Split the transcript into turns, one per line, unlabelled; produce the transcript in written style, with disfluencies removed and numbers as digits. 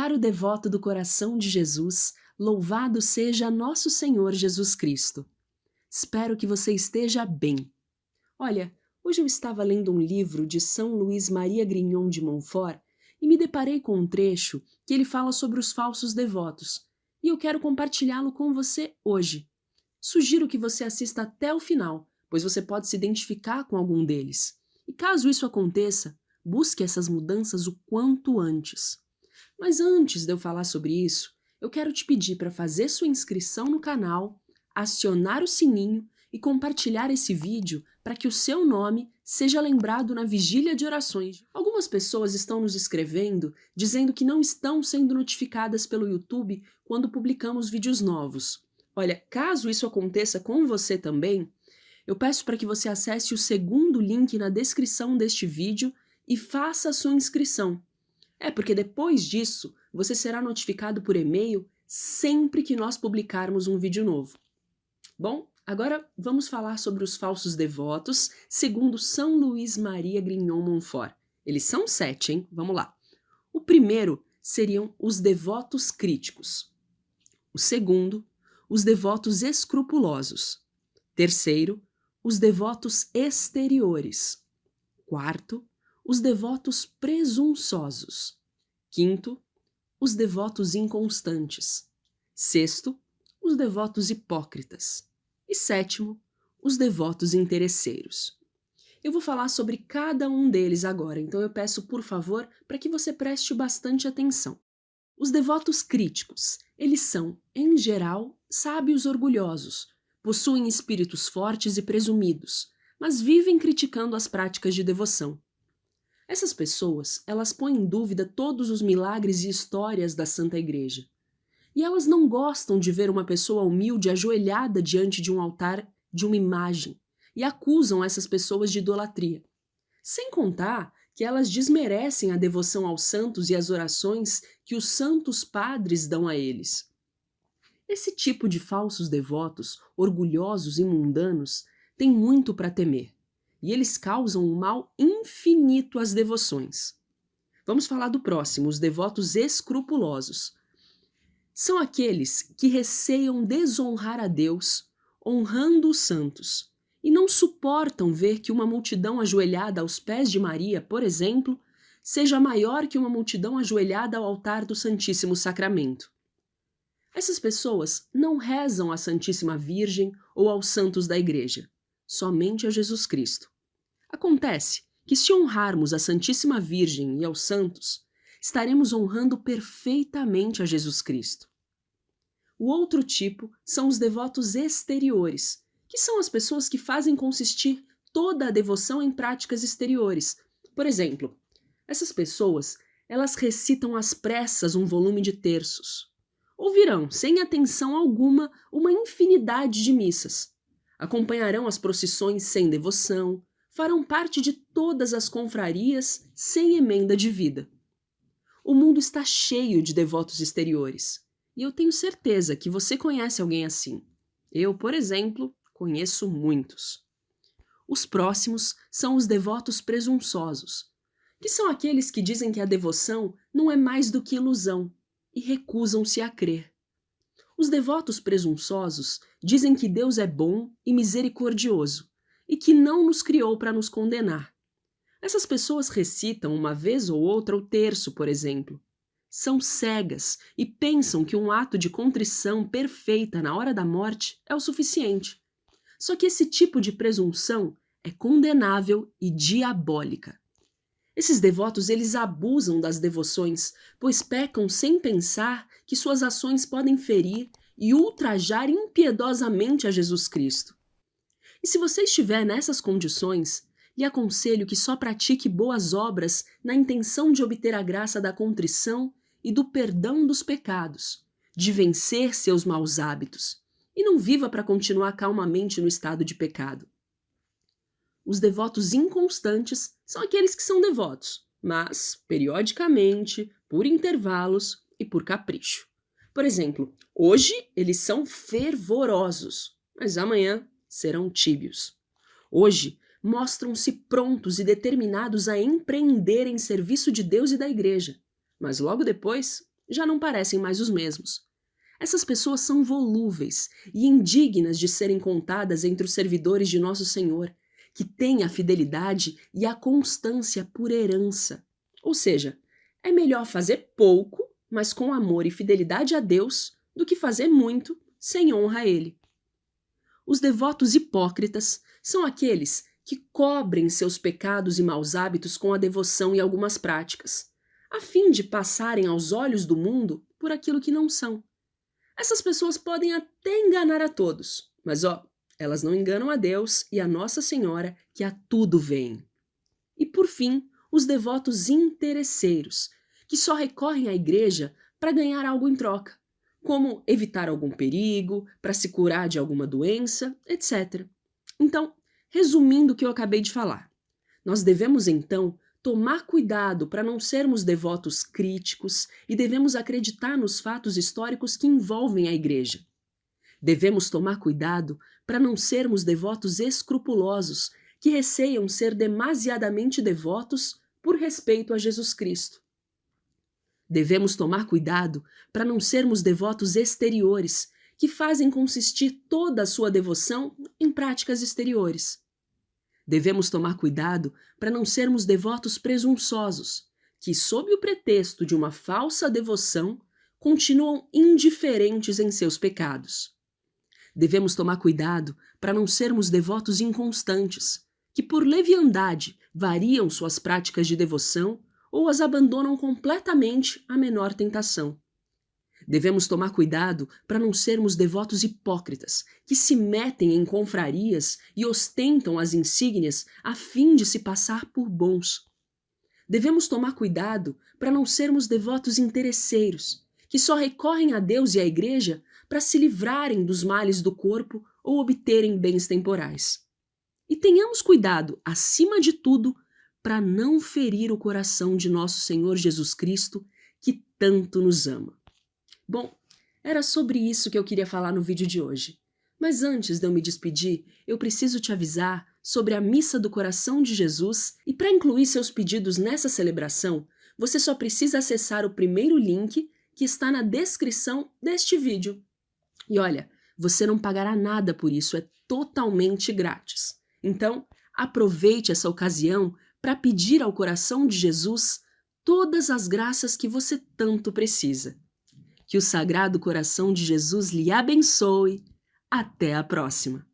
Caro devoto do coração de Jesus, louvado seja nosso Senhor Jesus Cristo. Espero que você esteja bem. Olha, hoje eu estava lendo um livro de São Luís Maria Grignon de Montfort e me deparei com um trecho que ele fala sobre os falsos devotos, e eu quero compartilhá-lo com você hoje. Sugiro que você assista até o final, pois você pode se identificar com algum deles. E caso isso aconteça, busque essas mudanças o quanto antes. Mas antes de eu falar sobre isso, eu quero te pedir para fazer sua inscrição no canal, acionar o sininho e compartilhar esse vídeo para que o seu nome seja lembrado na vigília de orações. Algumas pessoas estão nos escrevendo dizendo que não estão sendo notificadas pelo YouTube quando publicamos vídeos novos. Olha, caso isso aconteça com você também, eu peço para que você acesse o segundo link na descrição deste vídeo e faça a sua inscrição. Porque depois disso, você será notificado por e-mail sempre que nós publicarmos um vídeo novo. Bom, agora vamos falar sobre os falsos devotos, segundo São Luís Maria Grignon Montfort. Eles são 7, hein? Vamos lá. O primeiro seriam os devotos críticos. O segundo, os devotos escrupulosos. Terceiro, os devotos exteriores. Quarto, os devotos presunçosos. Quinto, os devotos inconstantes. Sexto, os devotos hipócritas. E sétimo, os devotos interesseiros. Eu vou falar sobre cada um deles agora, então eu peço, por favor, para que você preste bastante atenção. Os devotos críticos, eles são, em geral, sábios orgulhosos, possuem espíritos fortes e presumidos, mas vivem criticando as práticas de devoção. Essas pessoas, elas põem em dúvida todos os milagres e histórias da Santa Igreja. E elas não gostam de ver uma pessoa humilde ajoelhada diante de um altar de uma imagem e acusam essas pessoas de idolatria. Sem contar que elas desmerecem a devoção aos santos e as orações que os santos padres dão a eles. Esse tipo de falsos devotos, orgulhosos e mundanos, tem muito para temer. E eles causam um mal infinito às devoções. Vamos falar do próximo, os devotos escrupulosos. São aqueles que receiam desonrar a Deus, honrando os santos, e não suportam ver que uma multidão ajoelhada aos pés de Maria, por exemplo, seja maior que uma multidão ajoelhada ao altar do Santíssimo Sacramento. Essas pessoas não rezam à Santíssima Virgem ou aos santos da Igreja, somente a Jesus Cristo. Acontece que, se honrarmos a Santíssima Virgem e aos santos, estaremos honrando perfeitamente a Jesus Cristo. O outro tipo são os devotos exteriores, que são as pessoas que fazem consistir toda a devoção em práticas exteriores. Por exemplo, essas pessoas, elas recitam às pressas um volume de terços. Ouvirão, sem atenção alguma, uma infinidade de missas. Acompanharão as procissões sem devoção, farão parte de todas as confrarias sem emenda de vida. O mundo está cheio de devotos exteriores, e eu tenho certeza que você conhece alguém assim. Eu, por exemplo, conheço muitos. Os próximos são os devotos presunçosos, que são aqueles que dizem que a devoção não é mais do que ilusão, e recusam-se a crer. Os devotos presunçosos dizem que Deus é bom e misericordioso, e que não nos criou para nos condenar. Essas pessoas recitam uma vez ou outra o terço, por exemplo. São cegas e pensam que um ato de contrição perfeita na hora da morte é o suficiente. Só que esse tipo de presunção é condenável e diabólica. Esses devotos, eles abusam das devoções, pois pecam sem pensar que suas ações podem ferir e ultrajar impiedosamente a Jesus Cristo. E se você estiver nessas condições, lhe aconselho que só pratique boas obras na intenção de obter a graça da contrição e do perdão dos pecados, de vencer seus maus hábitos, e não viva para continuar calmamente no estado de pecado. Os devotos inconstantes são aqueles que são devotos, mas periodicamente, por intervalos e por capricho. Por exemplo, hoje eles são fervorosos, mas amanhã serão tíbios. Hoje mostram-se prontos e determinados a empreender em serviço de Deus e da Igreja, mas logo depois já não parecem mais os mesmos. Essas pessoas são volúveis e indignas de serem contadas entre os servidores de Nosso Senhor, que têm a fidelidade e a constância por herança. Ou seja, é melhor fazer pouco, mas com amor e fidelidade a Deus, do que fazer muito sem honra a Ele. Os devotos hipócritas são aqueles que cobrem seus pecados e maus hábitos com a devoção e algumas práticas, a fim de passarem aos olhos do mundo por aquilo que não são. Essas pessoas podem até enganar a todos, mas elas não enganam a Deus e a Nossa Senhora, que a tudo veem. E por fim, os devotos interesseiros, que só recorrem à igreja para ganhar algo em troca, como evitar algum perigo, para se curar de alguma doença, etc. Então, resumindo o que eu acabei de falar, nós devemos então tomar cuidado para não sermos devotos críticos e devemos acreditar nos fatos históricos que envolvem a igreja. Devemos tomar cuidado para não sermos devotos escrupulosos que receiam ser demasiadamente devotos por respeito a Jesus Cristo. Devemos tomar cuidado para não sermos devotos exteriores que fazem consistir toda a sua devoção em práticas exteriores. Devemos tomar cuidado para não sermos devotos presunçosos, que, sob o pretexto de uma falsa devoção, continuam indiferentes em seus pecados. Devemos tomar cuidado para não sermos devotos inconstantes, que, por leviandade, variam suas práticas de devoção ou as abandonam completamente à menor tentação. Devemos tomar cuidado para não sermos devotos hipócritas, que se metem em confrarias e ostentam as insígnias a fim de se passar por bons. Devemos tomar cuidado para não sermos devotos interesseiros, que só recorrem a Deus e à Igreja para se livrarem dos males do corpo ou obterem bens temporais. E tenhamos cuidado, acima de tudo, para não ferir o coração de nosso Senhor Jesus Cristo, que tanto nos ama. Bom, era sobre isso que eu queria falar no vídeo de hoje. Mas antes de eu me despedir, eu preciso te avisar sobre a Missa do Coração de Jesus e para incluir seus pedidos nessa celebração, você só precisa acessar o primeiro link que está na descrição deste vídeo. E olha, você não pagará nada por isso, é totalmente grátis. Então, aproveite essa ocasião para pedir ao coração de Jesus todas as graças que você tanto precisa. Que o Sagrado Coração de Jesus lhe abençoe. Até a próxima!